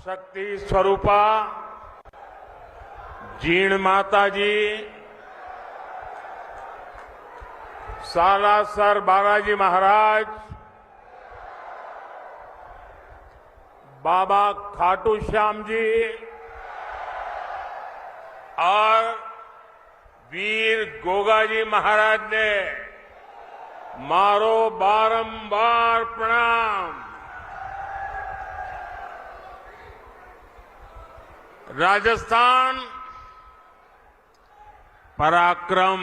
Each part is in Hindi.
शक्ति स्वरूपा जीण माता जी, सालासर बालाजी महाराज, बाबा खाटू श्याम जी और वीर गोगाजी महाराज ने मारो बारंबार प्रणाम। राजस्थान पराक्रम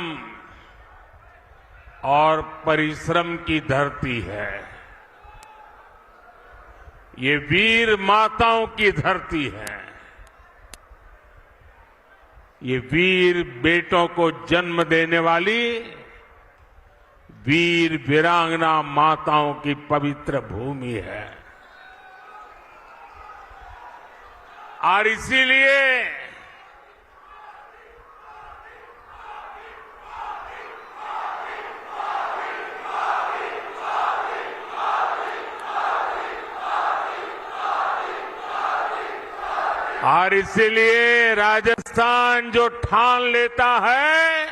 और परिश्रम की धरती है। ये वीर माताओं की धरती है। ये वीर बेटों को जन्म देने वाली वीर वीरांगना माताओं की पवित्र भूमि है। और इसीलिए राजस्थान जो ठान लेता है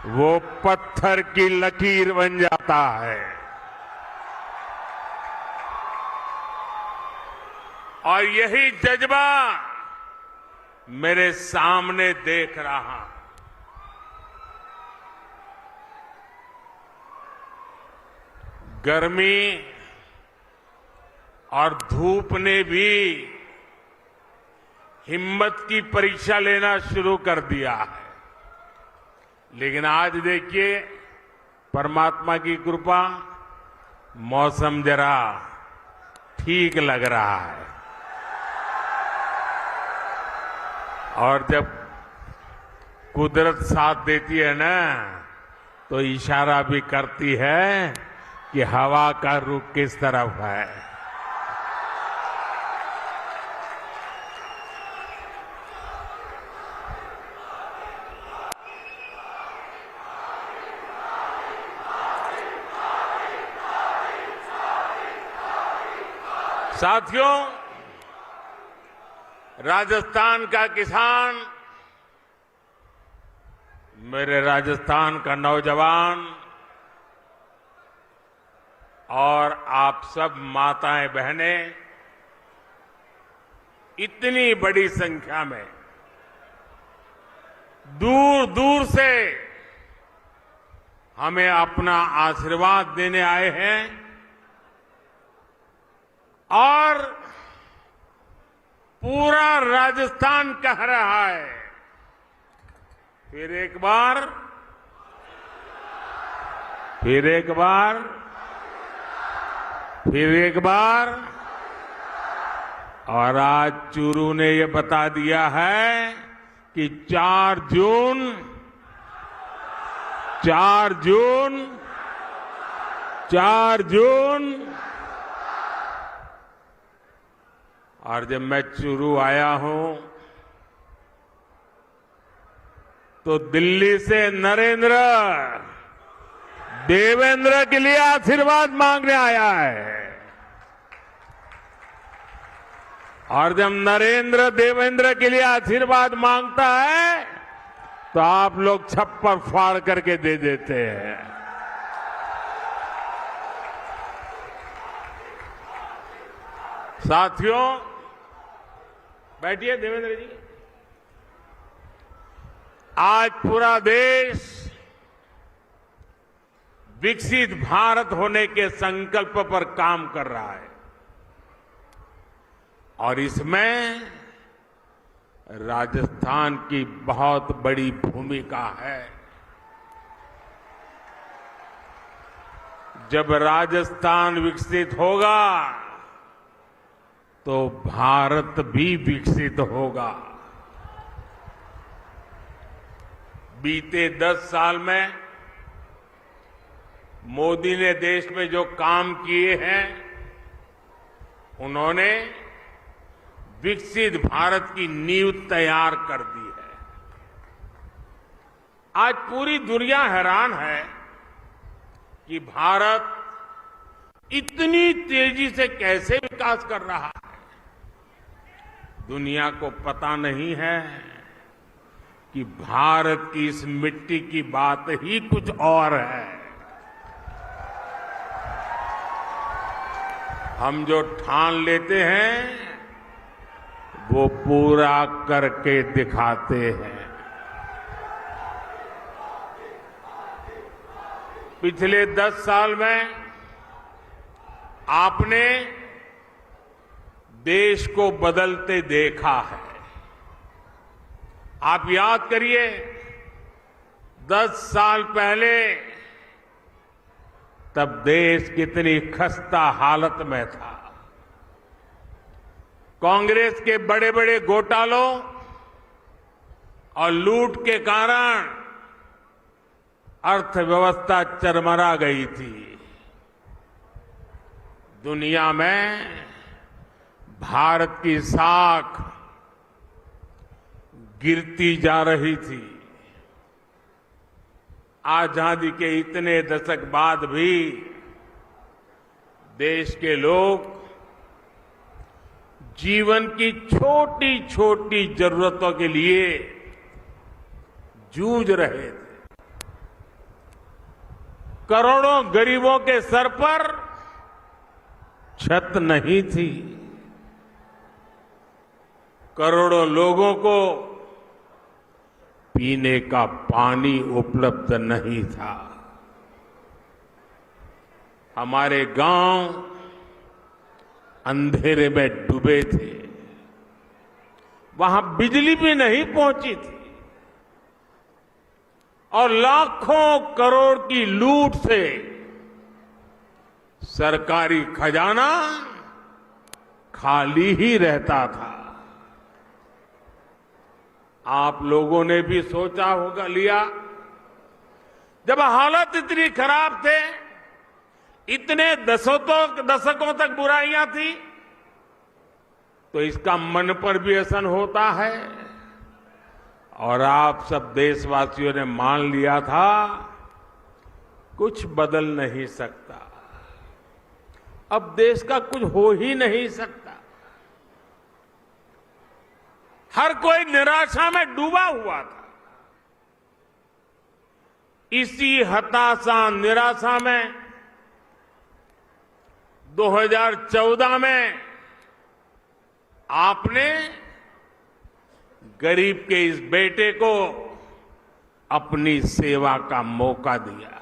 वो पत्थर की लकीर बन जाता है। और यही जज्बा मेरे सामने देख रहा। गर्मी और धूप ने भी हिम्मत की परीक्षा लेना शुरू कर दिया है। लेकिन आज देखिए, परमात्मा की कृपा, मौसम जरा ठीक लग रहा है। और जब कुदरत साथ देती है ना, तो इशारा भी करती है कि हवा का रुख किस तरफ है। साथियों, राजस्थान का किसान, मेरे राजस्थान का नौजवान और आप सब माताएं बहनें इतनी बड़ी संख्या में दूर दूर से हमें अपना आशीर्वाद देने आए हैं। और पूरा राजस्थान कह रहा है, फिर एक बार, फिर एक बार, फिर एक बार। और आज चूरू ने ये बता दिया है कि 4 जून 4 जून। और जब मैं चूरू आया हूं तो दिल्ली से नरेंद्र देवेंद्र के लिए आशीर्वाद मांगने आया है। और जब नरेंद्र देवेंद्र के लिए आशीर्वाद मांगता है तो आप लोग छप्पर फाड़ करके दे देते हैं। साथियों, बैठिए देवेंद्र जी। आज पूरा देश विकसित भारत होने के संकल्प पर काम कर रहा है और इसमें राजस्थान की बहुत बड़ी भूमिका है। जब राजस्थान विकसित होगा तो भारत भी विकसित होगा। बीते 10 साल में मोदी ने देश में जो काम किए हैं, उन्होंने विकसित भारत की नींव तैयार कर दी है। आज पूरी दुनिया हैरान है कि भारत इतनी तेजी से कैसे विकास कर रहा है। दुनिया को पता नहीं है कि भारत की इस मिट्टी की बात ही कुछ और है। हम जो ठान लेते हैं वो पूरा करके दिखाते हैं। पिछले 10 साल में आपने देश को बदलते देखा है। आप याद करिए, 10 साल पहले तब देश कितनी खस्ता हालत में था। कांग्रेस के बड़े बड़े घोटालों और लूट के कारण अर्थव्यवस्था चरमरा गई थी। दुनिया में भारत की साख गिरती जा रही थी। आजादी के इतने दशक बाद भी देश के लोग जीवन की छोटी छोटी जरूरतों के लिए जूझ रहे थे। करोड़ों गरीबों के सर पर छत नहीं थी। करोड़ों लोगों को पीने का पानी उपलब्ध नहीं था। हमारे गांव अंधेरे में डूबे थे। वहां बिजली भी नहीं पहुंची थी और लाखों करोड़ की लूट से सरकारी खजाना खाली ही रहता था। आप लोगों ने भी सोचा होगा लिया, जब हालत इतनी खराब थे, इतने दशकों तक बुराइयां थी, तो इसका मन पर भी असर होता है। और आप सब देशवासियों ने मान लिया था कुछ बदल नहीं सकता, अब देश का कुछ हो ही नहीं सकता। हर कोई निराशा में डूबा हुआ था। इसी हताशा निराशा में 2014 में आपने गरीब के इस बेटे को अपनी सेवा का मौका दिया।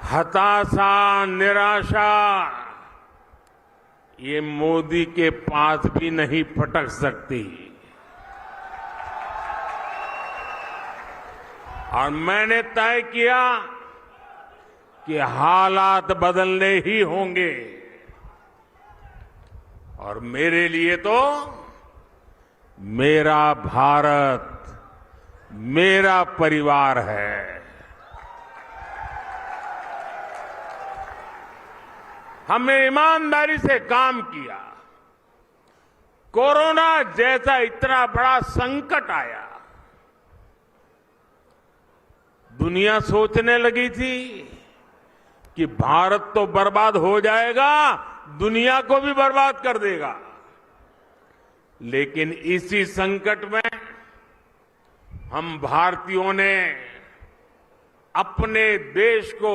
हताशा निराशा ये मोदी के पास भी नहीं फटक सकती। और मैंने तय किया कि हालात बदलने ही होंगे। और मेरे लिए तो मेरा भारत मेरा परिवार है। हमने ईमानदारी से काम किया। कोरोना जैसा इतना बड़ा संकट आया, दुनिया सोचने लगी थी कि भारत तो बर्बाद हो जाएगा, दुनिया को भी बर्बाद कर देगा। लेकिन इसी संकट में हम भारतीयों ने अपने देश को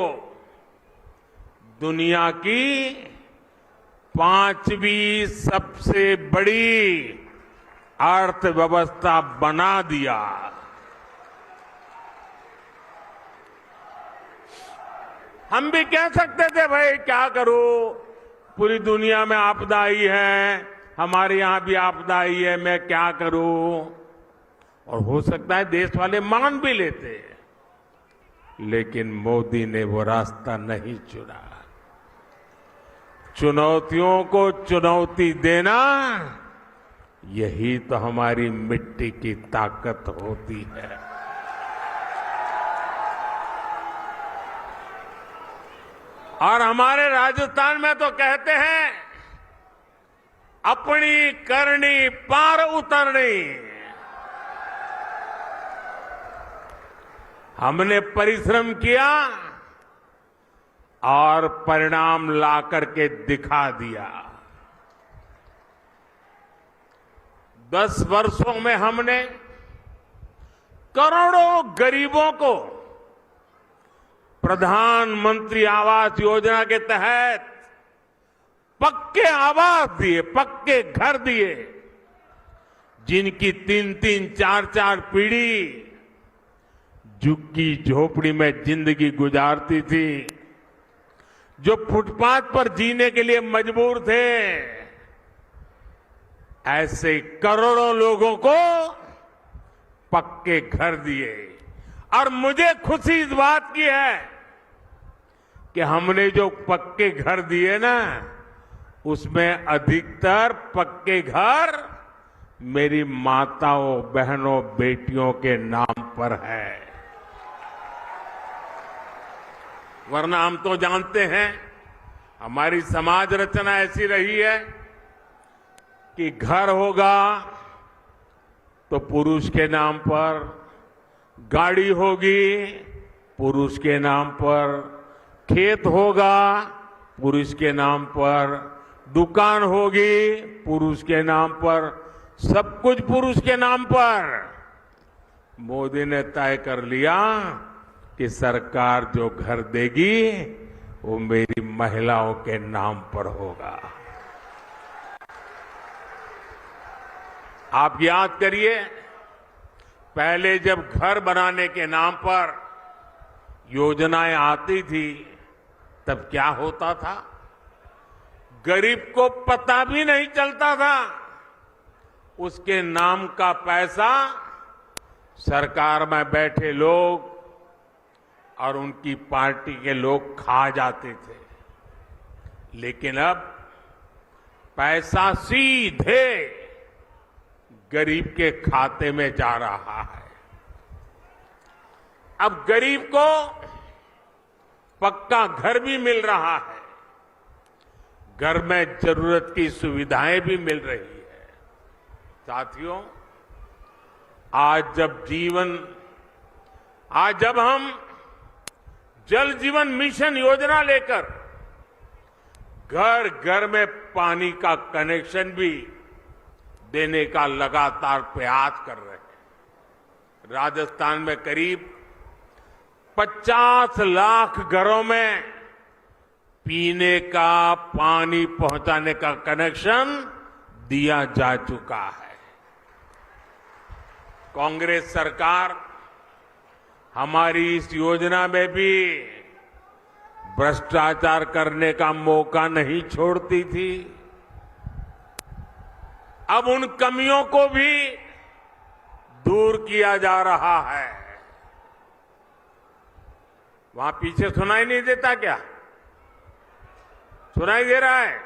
दुनिया की 5वीं सबसे बड़ी अर्थव्यवस्था बना दिया। हम भी कह सकते थे भाई क्या करूं, पूरी दुनिया में आपदा आई है, हमारे यहां भी आपदा आई है, मैं क्या करूं। और हो सकता है देश वाले मान भी लेते, लेकिन मोदी ने वो रास्ता नहीं चुना। चुनौतियों को चुनौती देना, यही तो हमारी मिट्टी की ताकत होती है। और हमारे राजस्थान में तो कहते हैं, अपनी करनी पार उतरनी। हमने परिश्रम किया और परिणाम ला करके दिखा दिया। 10 वर्षों में हमने करोड़ों गरीबों को प्रधानमंत्री आवास योजना के तहत पक्के आवास दिए, पक्के घर दिए, जिनकी 3-3, 4-4 पीढ़ी झुग्गी झोपड़ी में जिंदगी गुजारती थी, जो फुटपाथ पर जीने के लिए मजबूर थे, ऐसे करोड़ों लोगों को पक्के घर दिए। और मुझे खुशी इस बात की है कि हमने जो पक्के घर दिए ना, उसमें अधिकतर पक्के घर मेरी माताओं, बहनों, बेटियों के नाम पर है। वरना हम तो जानते हैं हमारी समाज रचना ऐसी रही है कि घर होगा तो पुरुष के नाम पर, गाड़ी होगी पुरुष के नाम पर, खेत होगा पुरुष के नाम पर, दुकान होगी पुरुष के नाम पर, सब कुछ पुरुष के नाम पर। मोदी ने तय कर लिया कि सरकार जो घर देगी वो मेरी महिलाओं के नाम पर होगा। आप याद करिए, पहले जब घर बनाने के नाम पर योजनाएं आती थी तब क्या होता था, गरीब को पता भी नहीं चलता था। उसके नाम का पैसा सरकार में बैठे लोग और उनकी पार्टी के लोग खा जाते थे। लेकिन अब पैसा सीधे गरीब के खाते में जा रहा है। अब गरीब को पक्का घर भी मिल रहा है, घर में जरूरत की सुविधाएं भी मिल रही है। साथियों, आज जब हम जल जीवन मिशन योजना लेकर घर घर में पानी का कनेक्शन भी देने का लगातार प्रयास कर रहे हैं। राजस्थान में करीब 50 लाख घरों में पीने का पानी पहुंचाने का कनेक्शन दिया जा चुका है। कांग्रेस सरकार हमारी इस योजना में भी भ्रष्टाचार करने का मौका नहीं छोड़ती थी। अब उन कमियों को भी दूर किया जा रहा है। वहां पीछे सुनाई नहीं देता क्या? सुनाई दे रहा है?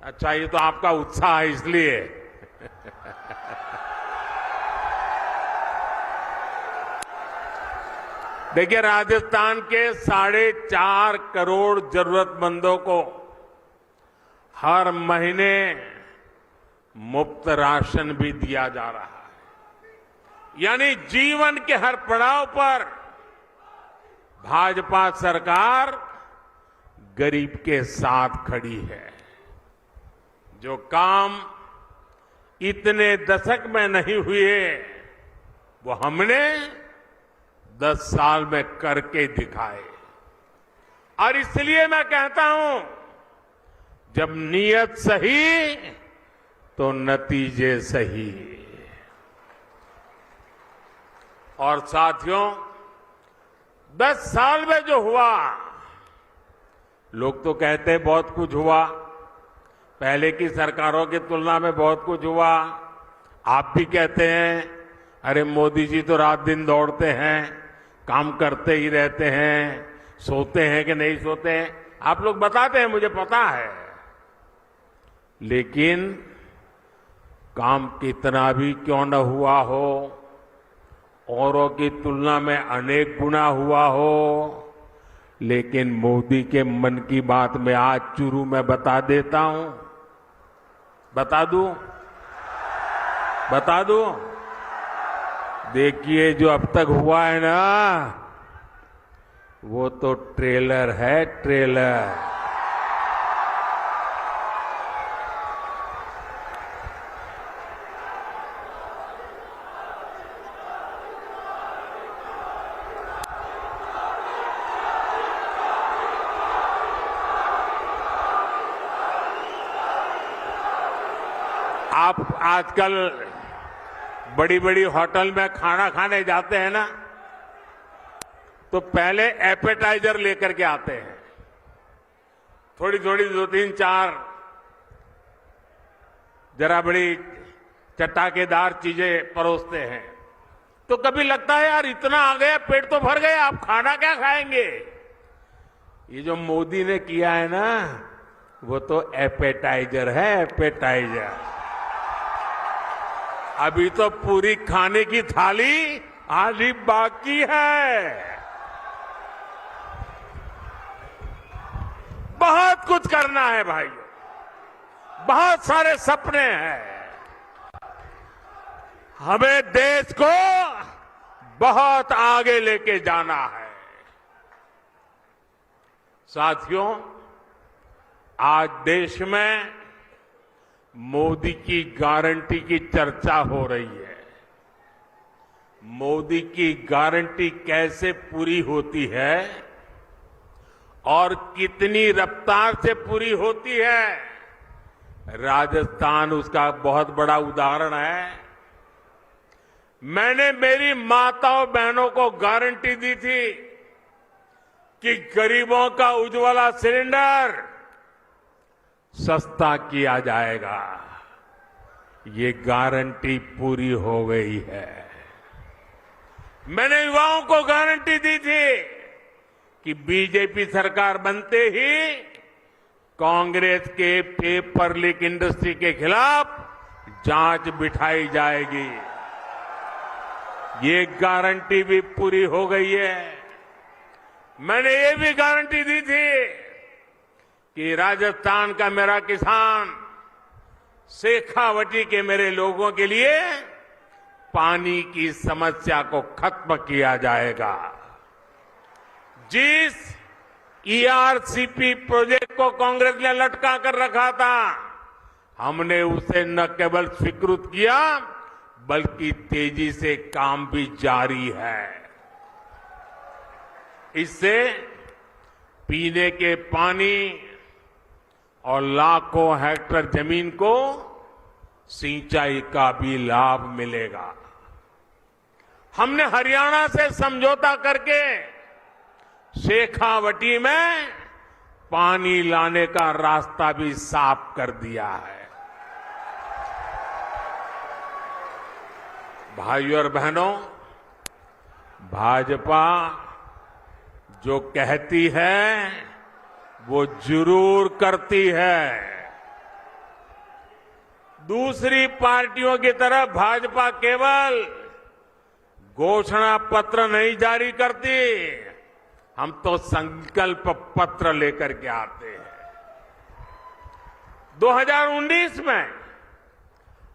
अच्छा, ये तो आपका उत्साह है इसलिए। देखिए, राजस्थान के 4.5 करोड़ जरूरतमंदों को हर महीने मुफ्त राशन भी दिया जा रहा है। यानी जीवन के हर पड़ाव पर भाजपा सरकार गरीब के साथ खड़ी है। जो काम इतने दशक में नहीं हुए वो हमने 10 साल में करके दिखाए। और इसलिए मैं कहता हूं, जब नीयत सही तो नतीजे सही। और साथियों, 10 साल में जो हुआ, लोग तो कहते हैं बहुत कुछ हुआ, पहले की सरकारों की तुलना में बहुत कुछ हुआ। आप भी कहते हैं अरे मोदी जी तो रात दिन दौड़ते हैं, काम करते ही रहते हैं, सोते हैं कि नहीं सोते हैं, आप लोग बताते हैं, मुझे पता है। लेकिन काम कितना भी क्यों न हुआ हो, औरों की तुलना में अनेक गुना हुआ हो, लेकिन मोदी के मन की बात में आज चुरू में बता देता हूं। बता दूं? देखिए, जो अब तक हुआ है ना, वो तो ट्रेलर है, ट्रेलर। आप आजकल बड़ी बड़ी होटल में खाना खाने जाते हैं ना, तो पहले एपेटाइजर लेकर के आते हैं। थोड़ी थोड़ी 2-3-4 जरा बड़ी चटाकेदार चीजें परोसते हैं। तो कभी लगता है यार इतना आ गया, पेट तो भर गया, आप खाना क्या खाएंगे। ये जो मोदी ने किया है ना, वो तो एपेटाइजर है, एपेटाइजर। अभी तो पूरी खाने की थाली आधी बाकी है। बहुत कुछ करना है भाइयों, बहुत सारे सपने हैं। हमें देश को बहुत आगे लेके जाना है। साथियों, आज देश में मोदी की गारंटी की चर्चा हो रही है। मोदी की गारंटी कैसे पूरी होती है और कितनी रफ्तार से पूरी होती है, राजस्थान उसका बहुत बड़ा उदाहरण है। मैंने मेरी माताओं बहनों को गारंटी दी थी कि गरीबों का उज्ज्वला सिलेंडर सस्ता किया जाएगा। ये गारंटी पूरी हो गई है। मैंने युवाओं को गारंटी दी थी कि बीजेपी सरकार बनते ही कांग्रेस के पेपर लीक इंडस्ट्री के खिलाफ जांच बिठाई जाएगी। ये गारंटी भी पूरी हो गई है। मैंने ये भी गारंटी दी थी कि राजस्थान का मेरा किसान, शेखावटी के मेरे लोगों के लिए पानी की समस्या को खत्म किया जाएगा। जिस ईआरसीपी प्रोजेक्ट को कांग्रेस ने लटका कर रखा था, हमने उसे न केवल स्वीकृत किया बल्कि तेजी से काम भी जारी है। इससे पीने के पानी और लाखों हेक्टेयर जमीन को सिंचाई का भी लाभ मिलेगा। हमने हरियाणा से समझौता करके शेखावटी में पानी लाने का रास्ता भी साफ कर दिया है। भाइयों और बहनों, भाजपा जो कहती है वो जरूर करती है। दूसरी पार्टियों की तरह भाजपा केवल घोषणा पत्र नहीं जारी करती, हम तो संकल्प पत्र लेकर के आते हैं। 2019 में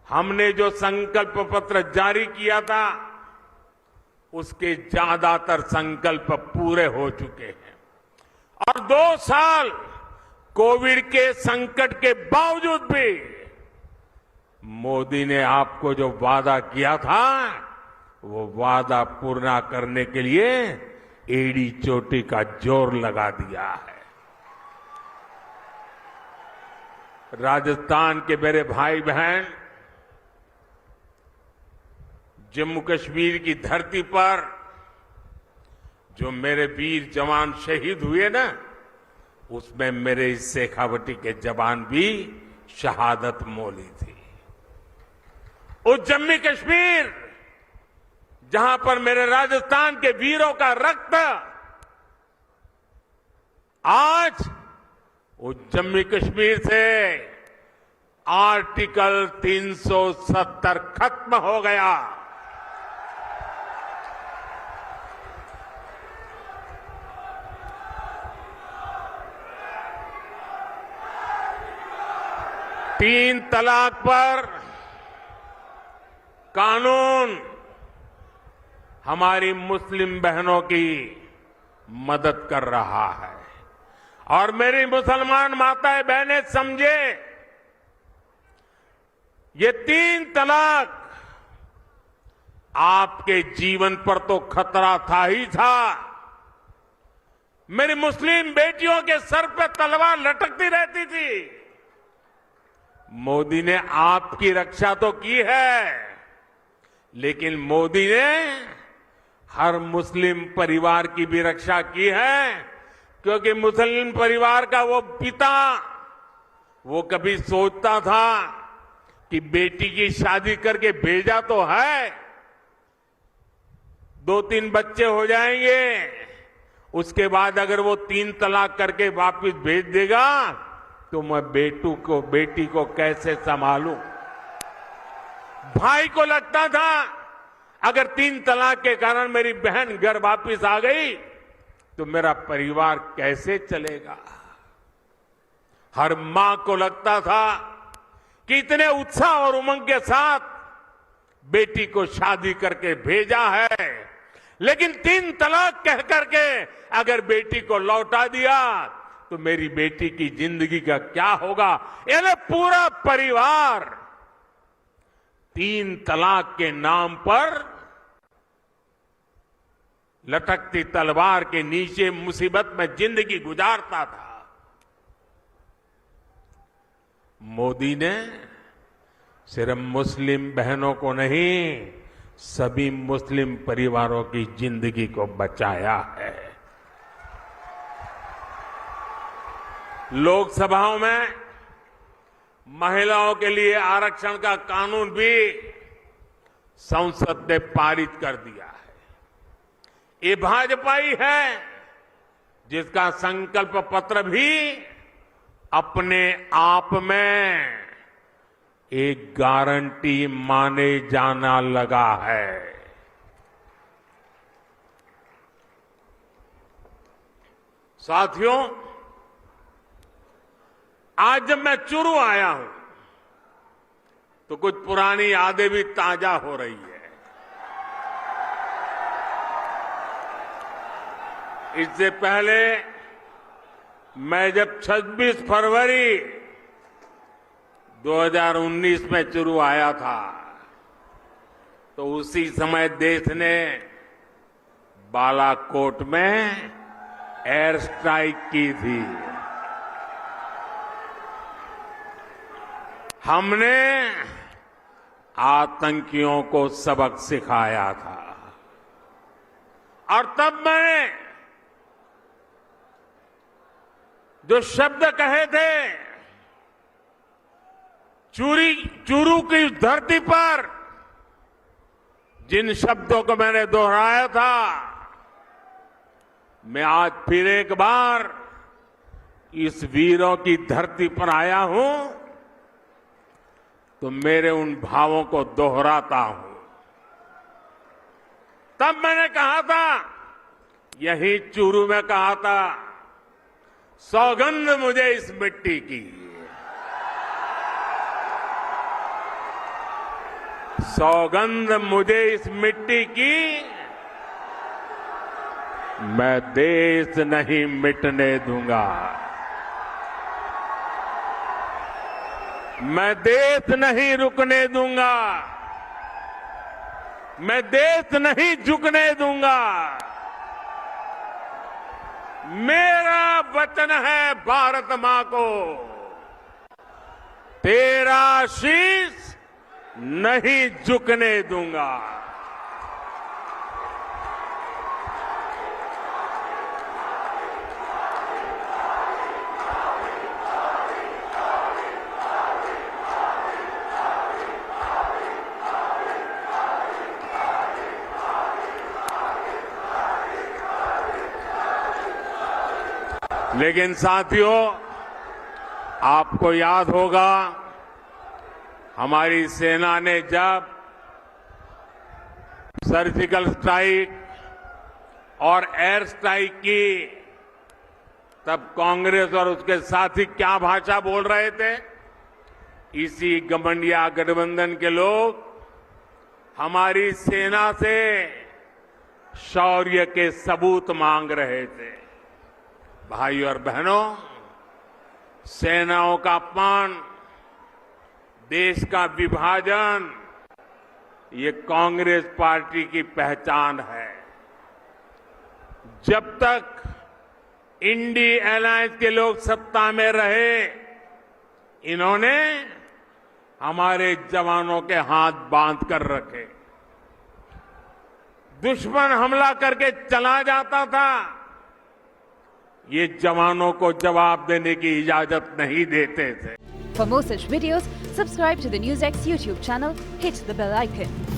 हमने जो संकल्प पत्र जारी किया था, उसके ज्यादातर संकल्प पूरे हो चुके हैं। और 2 साल कोविड के संकट के बावजूद भी मोदी ने आपको जो वादा किया था, वो वादा पूरा करने के लिए एड़ी चोटी का जोर लगा दिया है। राजस्थान के मेरे भाई बहन, जम्मू कश्मीर की धरती पर जो मेरे वीर जवान शहीद हुए ना, उसमें मेरे इस शेखावटी के जवान भी शहादत मोली थी। उस जम्मू कश्मीर जहां पर मेरे राजस्थान के वीरों का रक्त आज उस जम्मू कश्मीर से आर्टिकल 370 खत्म हो गया। तीन तलाक पर कानून हमारी मुस्लिम बहनों की मदद कर रहा है। और मेरी मुसलमान माताएं बहनें समझे, ये 3 तलाक आपके जीवन पर तो खतरा था ही था, मेरी मुस्लिम बेटियों के सर पे तलवार लटकती रहती थी। मोदी ने आपकी रक्षा तो की है, लेकिन मोदी ने हर मुस्लिम परिवार की भी रक्षा की है, क्योंकि मुस्लिम परिवार का वो पिता, वो कभी सोचता था कि बेटी की शादी करके भेजा तो है, 2-3 बच्चे हो जाएंगे, उसके बाद अगर वो 3 तलाक करके वापस भेज देगा तो मैं बेटी को कैसे संभालूं। भाई को लगता था अगर 3 तलाक के कारण मेरी बहन घर वापस आ गई तो मेरा परिवार कैसे चलेगा। हर मां को लगता था कि इतने उत्साह और उमंग के साथ बेटी को शादी करके भेजा है, लेकिन 3 तलाक कह करके अगर बेटी को लौटा दिया तो मेरी बेटी की जिंदगी का क्या होगा। यानी पूरा परिवार 3 तलाक के नाम पर लटकती तलवार के नीचे मुसीबत में जिंदगी गुजारता था। मोदी ने सिर्फ मुस्लिम बहनों को नहीं, सभी मुस्लिम परिवारों की जिंदगी को बचाया है। लोकसभाओं में महिलाओं के लिए आरक्षण का कानून भी संसद ने पारित कर दिया है। ये भाजपा ही है जिसका संकल्प पत्र भी अपने आप में एक गारंटी माने जाना लगा है। साथियों, आज जब मैं चुरू आया हूं तो कुछ पुरानी यादें भी ताजा हो रही है। इससे पहले मैं जब 26 फरवरी 2019 में चुरू आया था तो उसी समय देश ने बालाकोट में एयर स्ट्राइक की थी। हमने आतंकियों को सबक सिखाया था और तब मैंने जो शब्द कहे थे, चूरू की धरती पर जिन शब्दों को मैंने दोहराया था, मैं आज फिर एक बार इस वीरों की धरती पर आया हूं तो मेरे उन भावों को दोहराता हूं। तब मैंने कहा था, यही चूरू में कहा था, सौगंध मुझे इस मिट्टी की, सौगंध मुझे इस मिट्टी की, मैं देश नहीं मिटने दूंगा, मैं देश नहीं रुकने दूंगा, मैं देश नहीं झुकने दूंगा। मेरा वचन है भारत मां को, तेरा शीश नहीं झुकने दूंगा। लेकिन साथियों, आपको याद होगा हमारी सेना ने जब सर्जिकल स्ट्राइक और एयर स्ट्राइक की, तब कांग्रेस और उसके साथी क्या भाषा बोल रहे थे। इसी गठबंधन गठबंधन के लोग हमारी सेना से शौर्य के सबूत मांग रहे थे। भाइयों और बहनों, सेनाओं का अपमान, देश का विभाजन, ये कांग्रेस पार्टी की पहचान है। जब तक इंडी अलायंस के लोग सत्ता में रहे, इन्होंने हमारे जवानों के हाथ बांध कर रखे। दुश्मन हमला करके चला जाता था, ये जवानों को जवाब देने की इजाजत नहीं देते थे। For more such videos, subscribe to the NewsX YouTube channel, hit the bell icon.